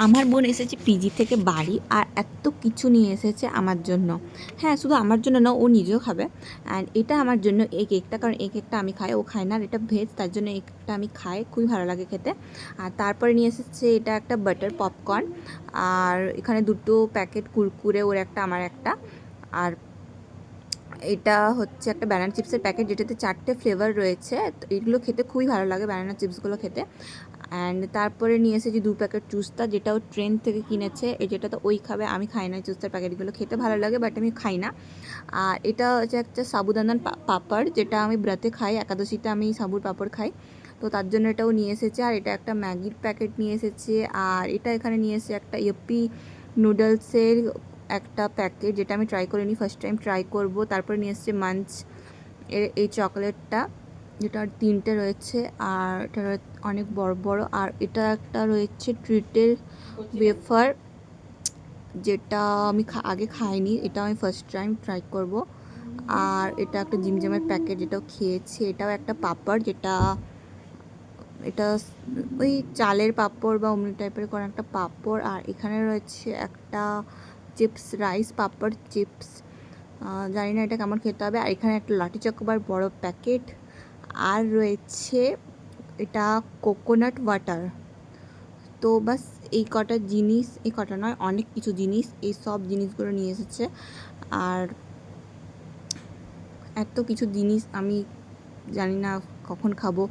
আমার বোন এসেছে পিজি থেকে বাড়ি আর এত কিছু নিয়ে এসেছে আমার জন্য। হ্যাঁ, শুধু আমার জন্য না, ও নিজেও খাবে। অ্যান্ড এটা আমার জন্য এই কেকটা, কারণ এই কেকটা আমি খাই, ও খায় না, আর এটা ভেজ, তার জন্য এই কেকটা আমি খাই, খুবই ভালো লাগে খেতে। আর তারপরে নিয়ে এসেছে এটা একটা বাটার পপকর্ন, আর এখানে দুটো প্যাকেট কুরকুরে, ওর একটা আমার একটা। আর এটা হচ্ছে একটা ব্যানানা চিপসের প্যাকেট, যেটাতে 4টে ফ্লেভার রয়েছে। তো এগুলো খেতে খুবই ভালো লাগে, ব্যানানা চিপসগুলো খেতে। অ্যান্ড তারপরে নিয়ে এসেছি 2 প্যাকেট চুস্তা, যেটাও ট্রেন থেকে কিনেছে। যেটা তো ওই খাবে, আমি খাই না চুস্তার প্যাকেটগুলো, খেতে ভালো লাগে বাট আমি খাই না। আর এটা হচ্ছে একটা সাবুদানার পাপড়, যেটা আমি ব্রাতে খাই, একাদশীতে আমি সাবুর পাপড় খাই, তো তার জন্য এটাও নিয়ে এসেছে। আর এটা একটা ম্যাগির প্যাকেট নিয়ে এসেছে। আর এটা এখানে নিয়ে এসেছে একটা ইপ্পি নুডলসের একটা প্যাকেট, যেটা আমি ট্রাই করিনি, ফার্স্ট টাইম ট্রাই করব। তারপরে নিয়ে এসেছে মাঞ্চ এর এই চকলেটটা, যেটা 3টে রয়েছে, আর এটা অনেক বড় বড়। আর এটা একটা রয়েছে ট্রিটের ওয়েফার, যেটা আমি আগে খাইনি, এটা আমি ফার্স্ট টাইম ট্রাই করব। আর এটা একটা জিমজামের প্যাকেট, যেটাও খেয়েছি। এটাও একটা পাপড়, যেটা এটা ওই চালের পাপড় বা অমনি টাইপের করা একটা পাপড়। আর এখানে রয়েছে একটা চিপস, রাইস পাপড় চিপস, জানি না এটা কেমন খেতে হবে। আর এখানে একটা লাঠি চকোবার বড় প্যাকেট। আর রয়েছে এটা কোকোনাট ওয়াটার। তো বাস এই কটা জিনিস, এই কটা নয়, অনেক কিছু জিনিস, এই সব জিনিসগুলো নিয়ে এসেছে। আর এত কিছু জিনিস আমি জানি না কখন খাবো।